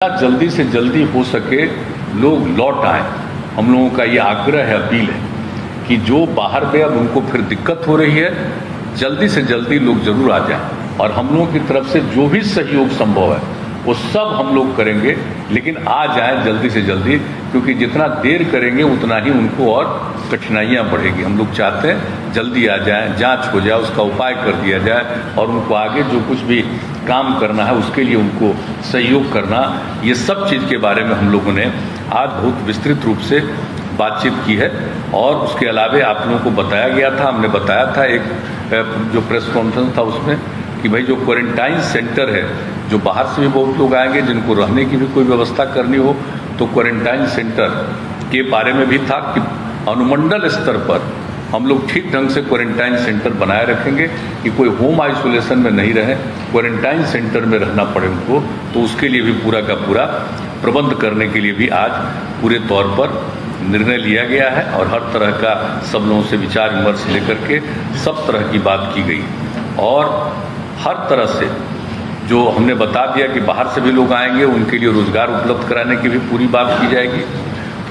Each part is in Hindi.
जल्दी से जल्दी हो सके लोग लौट आए। हम लोगों का ये आग्रह है, अपील है कि जो बाहर गए अब उनको फिर दिक्कत हो रही है, जल्दी से जल्दी लोग जरूर आ जाएं और हम लोगों की तरफ से जो भी सहयोग संभव है वो सब हम लोग करेंगे, लेकिन आ जाएं जल्दी से जल्दी, क्योंकि जितना देर करेंगे उतना ही उनको और कठिनाइयां बढ़ेगी। हम लोग चाहते हैं जल्दी आ जाएं, जांच हो जाए, उसका उपाय कर दिया जाए और उनको आगे जो कुछ भी काम करना है उसके लिए उनको सहयोग करना, ये सब चीज़ के बारे में हम लोगों ने आज बहुत विस्तृत रूप से बातचीत की है। और उसके अलावा आप लोगों को बताया गया था, हमने बताया था एक जो प्रेस कॉन्फ्रेंस था उसमें कि भाई जो क्वारंटाइन सेंटर है, जो बाहर से भी बहुत लोग आएंगे जिनको रहने की भी कोई व्यवस्था करनी हो, तो क्वारंटाइन सेंटर के बारे में भी था कि अनुमंडल स्तर पर हम लोग ठीक ढंग से क्वारंटाइन सेंटर बनाए रखेंगे कि कोई होम आइसोलेशन में नहीं रहे, क्वारंटाइन सेंटर में रहना पड़े उनको, तो उसके लिए भी पूरा का पूरा प्रबंध करने के लिए भी आज पूरे तौर पर निर्णय लिया गया है और हर तरह का सब लोगों से विचार विमर्श लेकर के सब तरह की बात की गई और हर तरह से जो हमने बता दिया कि बाहर से भी लोग आएंगे उनके लिए रोजगार उपलब्ध कराने की भी पूरी बात की जाएगी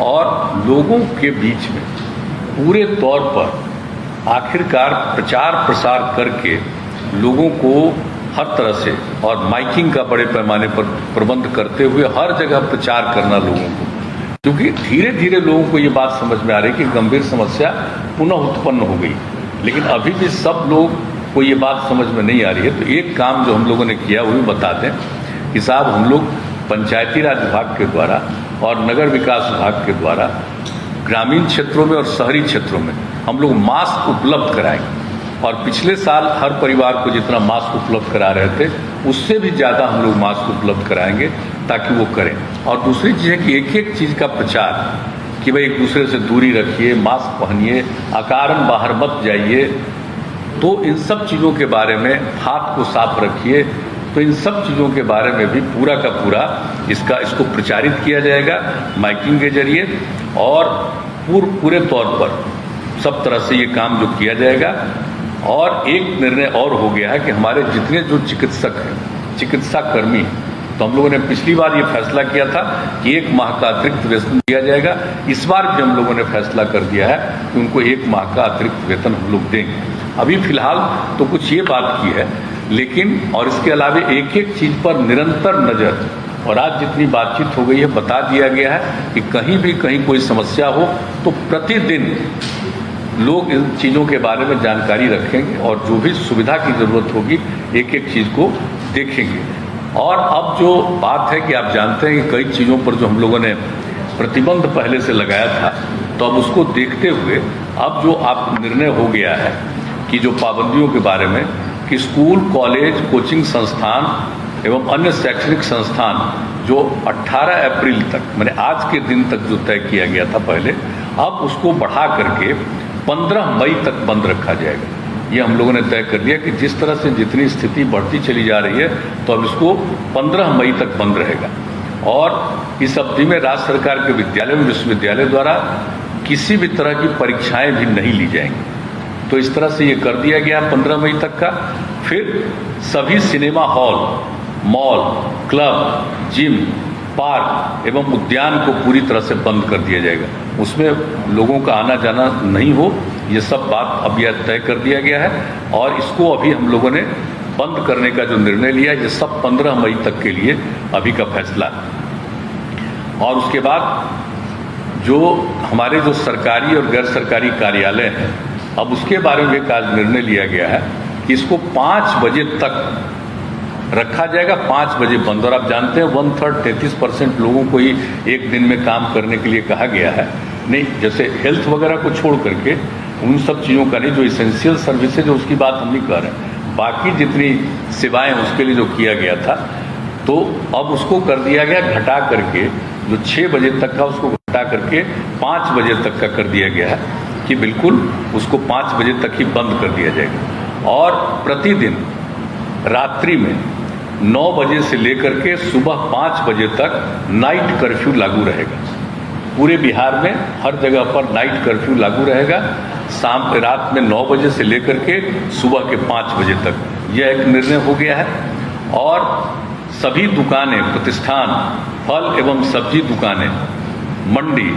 और लोगों के बीच में पूरे तौर पर आखिरकार प्रचार प्रसार करके लोगों को हर तरह से और माइकिंग का बड़े पैमाने पर प्रबंध करते हुए हर जगह प्रचार करना लोगों को, क्योंकि धीरे धीरे लोगों को ये बात समझ में आ रही है कि गंभीर समस्या पुनः उत्पन्न हो गई, लेकिन अभी भी सब लोग को ये बात समझ में नहीं आ रही है। तो एक काम जो हम लोगों ने किया वो भी बता दें कि साहब हम लोग पंचायती राज विभाग के द्वारा और नगर विकास विभाग के द्वारा ग्रामीण क्षेत्रों में और शहरी क्षेत्रों में हम लोग मास्क उपलब्ध कराएंगे और पिछले साल हर परिवार को जितना मास्क उपलब्ध करा रहे थे उससे भी ज़्यादा हम लोग मास्क उपलब्ध कराएंगे ताकि वो करें। और दूसरी चीज़ है कि एक एक चीज़ का प्रचार कि भाई एक दूसरे से दूरी रखिए, मास्क पहनिए, अकारण बाहर मत जाइए, तो इन सब चीज़ों के बारे में, हाथ को साफ रखिए, तो इन सब चीज़ों के बारे में भी पूरा का पूरा इसको प्रचारित किया जाएगा माइकिंग के जरिए और पूरे तौर पर सब तरह से ये काम जो किया जाएगा। और एक निर्णय और हो गया है कि हमारे जितने जो चिकित्सक हैं, चिकित्सा कर्मी हैं, तो हम लोगों ने पिछली बार ये फैसला किया था कि 1 माह का अतिरिक्त वेतन दिया जाएगा, इस बार भी हम लोगों ने फैसला कर दिया है कि उनको 1 माह का अतिरिक्त वेतन हम लोग देंगे। अभी फिलहाल तो कुछ ये बात की है, लेकिन और इसके अलावा एक एक चीज़ पर निरंतर नज़र, और आज जितनी बातचीत हो गई है बता दिया गया है कि कहीं कोई समस्या हो तो प्रतिदिन लोग इन चीज़ों के बारे में जानकारी रखेंगे और जो भी सुविधा की ज़रूरत होगी एक एक चीज़ को देखेंगे। और अब जो बात है कि आप जानते हैं कि कई चीज़ों पर जो हम लोगों ने प्रतिबंध पहले से लगाया था, तो अब उसको देखते हुए अब जो आप निर्णय हो गया है कि जो पाबंदियों के बारे में कि स्कूल, कॉलेज, कोचिंग संस्थान एवं अन्य शैक्षणिक संस्थान जो 18 अप्रैल तक, मैंने आज के दिन तक जो तय किया गया था पहले, अब उसको बढ़ा करके 15 मई तक बंद रखा जाएगा। ये हम लोगों ने तय कर लिया कि जिस तरह से जितनी स्थिति बढ़ती चली जा रही है तो अब इसको 15 मई तक बंद रहेगा। और इस अवधि में राज्य सरकार के विद्यालय एवं विश्वविद्यालय द्वारा किसी भी तरह की परीक्षाएं भी नहीं ली जाएंगी। तो इस तरह से ये कर दिया गया 15 मई तक का। फिर सभी cinema hall, mall, club, gym, park एवं उद्यान को पूरी तरह से बंद कर दिया जाएगा, उसमें लोगों का आना जाना नहीं हो, ये सब बात अब यह तय कर दिया गया है। और इसको अभी हम लोगों ने बंद करने का जो निर्णय लिया है, ये सब 15 मई तक के लिए अभी का फैसला है। और उसके बाद जो हमारे जो सरकारी और गैर सरकारी कार्यालय हैं, अब उसके बारे में एक आज निर्णय लिया गया है कि इसको 5 बजे तक रखा जाएगा, 5 बजे बंद। और आप जानते हैं 1/3 33% लोगों को ही एक दिन में काम करने के लिए कहा गया है। नहीं, जैसे हेल्थ वगैरह को छोड़ करके उन सब चीज़ों का नहीं, जो इसेंशियल सर्विसेज है उसकी बात हम नहीं कर रहे हैं, बाकी जितनी सेवाएं उसके लिए जो किया गया था, तो अब उसको कर दिया गया घटा करके, जो 6 बजे तक का उसको घटा करके 5 बजे तक का कर दिया गया है कि बिल्कुल उसको 5 बजे तक ही बंद कर दिया जाएगा। और प्रतिदिन रात्रि में 9 बजे से लेकर के सुबह 5 बजे तक नाइट कर्फ्यू लागू रहेगा। पूरे बिहार में हर जगह पर नाइट कर्फ्यू लागू रहेगा, रात में 9 बजे से लेकर के सुबह के 5 बजे तक। यह एक निर्णय हो गया है। और सभी दुकानें, प्रतिष्ठान फल एवं सब्जी दुकानें, मंडी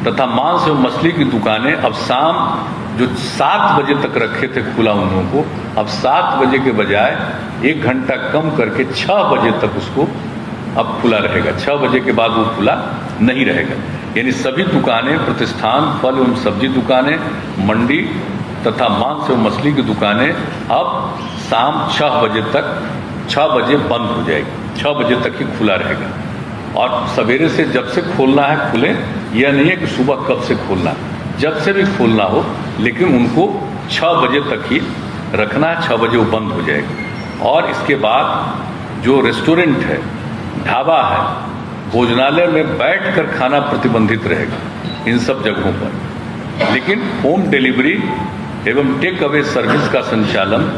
तथा मांस एवं मछली की दुकानें अब शाम जो 7 बजे तक रखे थे खुला उन लोगों को, अब 7 बजे के बजाय 1 घंटा कम करके 6 बजे तक उसको अब खुला रहेगा। 6 बजे के बाद वो खुला नहीं रहेगा। यानी सभी दुकानें, प्रतिष्ठान, फल एवं सब्जी दुकानें, मंडी तथा मांस एवं मछली की दुकानें अब शाम 6 बजे तक 6 बजे बंद हो जाएगी। 6 बजे तक ही खुला रहेगा। और सवेरे से जब से खोलना है खुले, यह नहीं है कि सुबह कब से खोलना है, जब से भी खोलना हो, लेकिन उनको 6 बजे तक ही रखना है। 6 बजे वो बंद हो जाएगा। और इसके बाद जो रेस्टोरेंट है, ढाबा है, भोजनालय में बैठकर खाना प्रतिबंधित रहेगा इन सब जगहों पर। लेकिन होम डिलीवरी एवं टेक अवे सर्विस का संचालन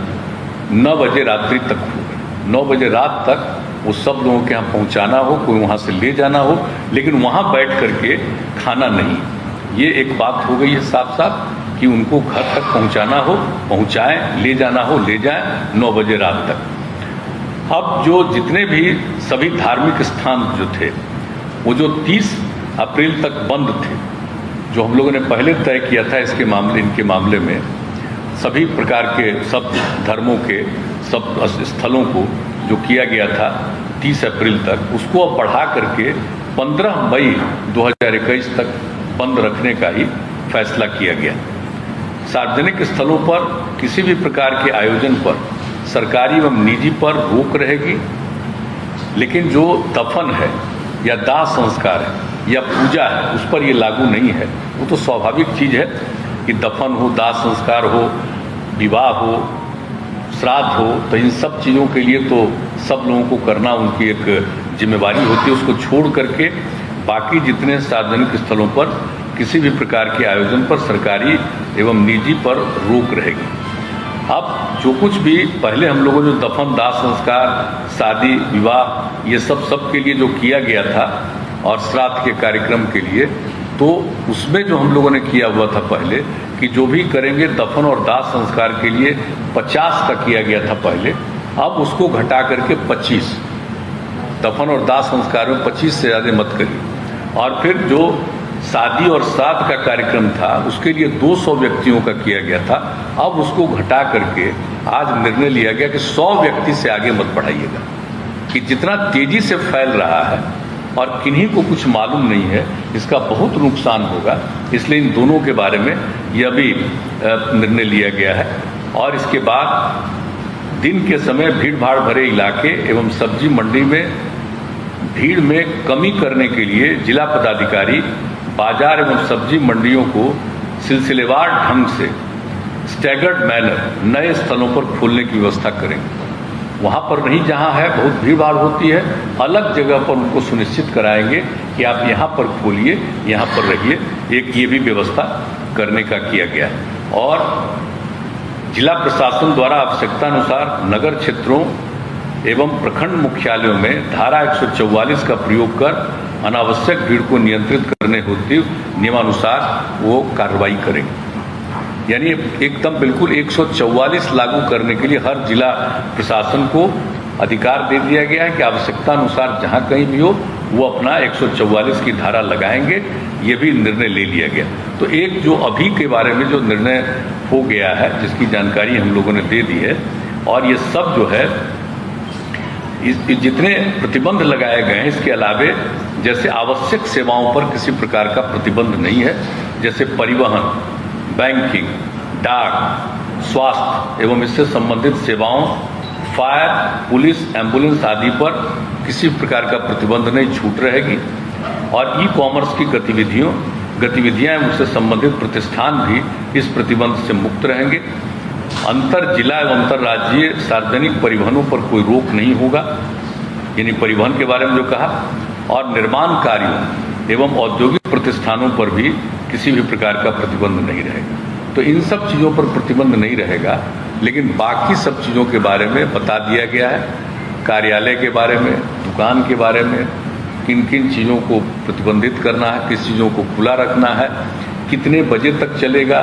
9 बजे रात्रि तक होगा। 9 बजे रात तक वो सब लोगों के यहाँ पहुँचाना हो, कोई वहाँ से ले जाना हो, लेकिन वहाँ बैठ करके खाना नहीं। ये एक बात हो गई है साफ साफ कि उनको घर तक पहुँचाना हो पहुँचाएं, ले जाना हो ले जाएं 9 बजे रात तक। अब जो जितने भी सभी धार्मिक स्थान जो थे, वो जो 30 अप्रैल तक बंद थे, जो हम लोगों ने पहले तय किया था इनके मामले में, सभी प्रकार के सब धर्मों के सब स्थलों को जो किया गया था 30 अप्रैल तक, उसको अब बढ़ा करके 15 मई 2021 तक बंद रखने का ही फैसला किया गया। सार्वजनिक स्थलों पर किसी भी प्रकार के आयोजन पर सरकारी एवं निजी पर रोक रहेगी, लेकिन जो दफन है या दाह संस्कार है या पूजा है उस पर ये लागू नहीं है। वो तो स्वाभाविक चीज़ है कि दफन हो, दाह संस्कार हो, विवाह हो, श्राद्ध हो, तो इन सब चीज़ों के लिए तो सब लोगों को करना उनकी एक जिम्मेवारी होती है। उसको छोड़ करके बाकी जितने सार्वजनिक स्थलों पर किसी भी प्रकार के आयोजन पर सरकारी एवं निजी पर रोक रहेगी। अब जो कुछ भी पहले हम लोगों ने जो दफन, दाह संस्कार, शादी, विवाह, ये सब के लिए जो किया गया था और श्राद्ध के कार्यक्रम के लिए, तो उसमें जो हम लोगों ने किया हुआ था पहले कि जो भी करेंगे दफन और दाह संस्कार के लिए 50 का किया गया था पहले, अब उसको घटा करके 25, दफन और दाह संस्कार में 25 से ज़्यादा मत करिए। और फिर जो शादी और श्राद्ध का कार्यक्रम था उसके लिए 200 व्यक्तियों का किया गया था, अब उसको घटा करके आज निर्णय लिया गया कि 100 व्यक्ति से आगे मत बढ़ाइएगा। कि जितना तेजी से फैल रहा है और किन्हीं को कुछ मालूम नहीं है, इसका बहुत नुकसान होगा। इसलिए इन दोनों के बारे में यह भी निर्णय लिया गया है। और इसके बाद दिन के समय भीड़ भाड़ भरे इलाके एवं सब्जी मंडी में भीड़ में कमी करने के लिए जिला पदाधिकारी बाजार एवं सब्जी मंडियों को सिलसिलेवार ढंग से स्टैगर्ड मैनर नए स्थलों पर खोलने की व्यवस्था करेंगे। वहाँ पर नहीं जहाँ है बहुत भीड़ भाड़ होती है, अलग जगह पर उनको सुनिश्चित कराएंगे कि आप यहाँ पर खोलिए, यहाँ पर रहिए। एक ये भी व्यवस्था करने का किया गया है। और जिला प्रशासन द्वारा आवश्यकतानुसार नगर क्षेत्रों एवं प्रखंड मुख्यालयों में धारा 144 का प्रयोग कर अनावश्यक भीड़ को नियंत्रित करने हेतु नियमानुसार वो कार्रवाई करेंगे। यानी एकदम बिल्कुल 144 लागू करने के लिए हर जिला प्रशासन को अधिकार दे दिया गया है कि आवश्यकता अनुसार जहां कहीं भी हो वो अपना 144 की धारा लगाएंगे। ये भी निर्णय ले लिया गया। तो एक जो अभी के बारे में जो निर्णय हो गया है, जिसकी जानकारी हम लोगों ने दे दी है, और ये सब जो है जितने प्रतिबंध लगाए गए हैं, इसके अलावे जैसे आवश्यक सेवाओं पर किसी प्रकार का प्रतिबंध नहीं है, जैसे परिवहन, बैंकिंग, डाक, स्वास्थ्य एवं इससे संबंधित सेवाओं, फायर, पुलिस, एम्बुलेंस आदि पर किसी प्रकार का प्रतिबंध नहीं, छूट रहेगी। और ई कॉमर्स की गतिविधियां एवं उससे संबंधित प्रतिष्ठान भी इस प्रतिबंध से मुक्त रहेंगे। अंतर जिला एवं अंतर्राज्यीय सार्वजनिक परिवहनों पर कोई रोक नहीं होगा, यानी परिवहन के बारे में जो कहा, और निर्माण कार्यों एवं औद्योगिक प्रतिष्ठानों पर भी किसी भी प्रकार का प्रतिबंध नहीं रहेगा। तो इन सब चीज़ों पर प्रतिबंध नहीं रहेगा, लेकिन बाकी सब चीज़ों के बारे में बता दिया गया है। कार्यालय के बारे में, दुकान के बारे में, किन किन चीज़ों को प्रतिबंधित करना है, किस चीज़ों को खुला रखना है, कितने बजे तक चलेगा,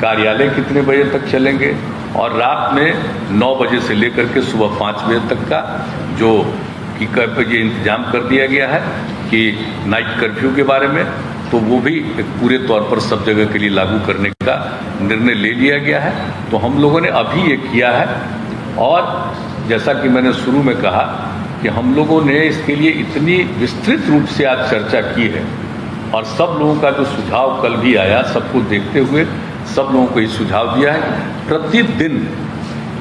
कार्यालय कितने बजे तक चलेंगे, और रात में 9 बजे से लेकर के सुबह 5 बजे तक का जो कि ये इंतजाम कर दिया गया है कि नाइट कर्फ्यू के बारे में, तो वो भी पूरे तौर पर सब जगह के लिए लागू करने का निर्णय ले लिया गया है। तो हम लोगों ने अभी ये किया है, और जैसा कि मैंने शुरू में कहा कि हम लोगों ने इसके लिए इतनी विस्तृत रूप से आज चर्चा की है, और सब लोगों का जो सुझाव कल भी आया, सबको देखते हुए सब लोगों को ये सुझाव दिया है। प्रतिदिन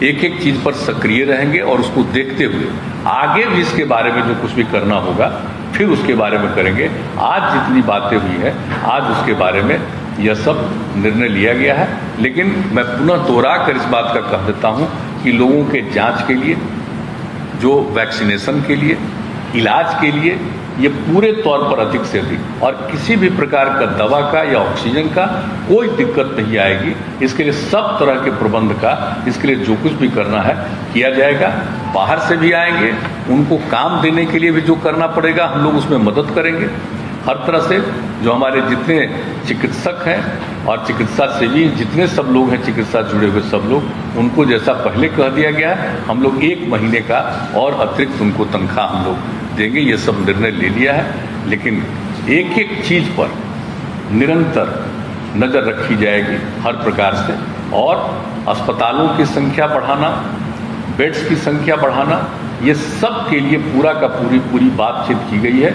एक एक चीज पर सक्रिय रहेंगे और उसको देखते हुए आगे भी इसके बारे में जो कुछ भी करना होगा फिर उसके बारे में करेंगे। आज जितनी बातें हुई है, आज उसके बारे में यह सब निर्णय लिया गया है। लेकिन मैं पुनः दोहरा कर इस बात का कह देता हूं कि लोगों के जांच के लिए, जो वैक्सीनेशन के लिए, इलाज के लिए, ये पूरे तौर पर अधिक से अधिक, और किसी भी प्रकार का दवा का या ऑक्सीजन का कोई दिक्कत नहीं आएगी। इसके लिए सब तरह के प्रबंध का, इसके लिए जो कुछ भी करना है किया जाएगा। बाहर से भी आएंगे, उनको काम देने के लिए भी जो करना पड़ेगा हम लोग उसमें मदद करेंगे हर तरह से। जो हमारे जितने चिकित्सक हैं और चिकित्सा सेवी जितने सब लोग हैं, चिकित्सा जुड़े हुए सब लोग, उनको जैसा पहले कह दिया गया है, हम लोग 1 महीने का और अतिरिक्त उनको तनख्वाह हम लोग देंगे। ये सब निर्णय ले लिया है। लेकिन एक एक चीज पर निरंतर नजर रखी जाएगी हर प्रकार से, और अस्पतालों की संख्या बढ़ाना, बेड्स की संख्या बढ़ाना, ये सब के लिए पूरा का पूरी बातचीत की गई है,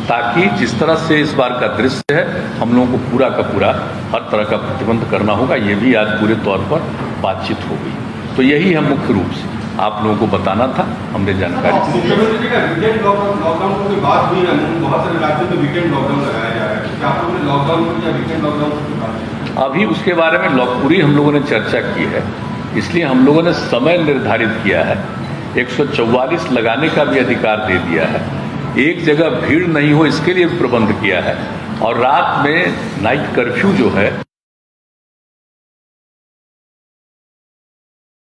ताकि जिस तरह से इस बार का दृश्य है, हम लोगों को पूरा का पूरा हर तरह का प्रतिबंध करना होगा। ये भी आज पूरे तौर पर बातचीत हो गई। तो यही हम मुख्य रूप से आप लोगों को बताना था, हमने जानकारी दी। मुख्यमंत्री जी का वीकेंड लॉकडाउन की बात हुई है, बहुत सारे राज्यों में वीकेंड लॉकडाउन लगाया जा रहा है, क्या आप लोगों ने लॉकडाउन या वीकेंड लॉकडाउन की बात? अभी उसके बारे में पूरी हम लोगों ने चर्चा की है, इसलिए हम लोगों ने समय निर्धारित किया है। 144 लगाने का भी अधिकार दे दिया है। एक जगह भीड़ नहीं हो इसके लिए प्रबंध किया है, और रात में नाइट कर्फ्यू जो है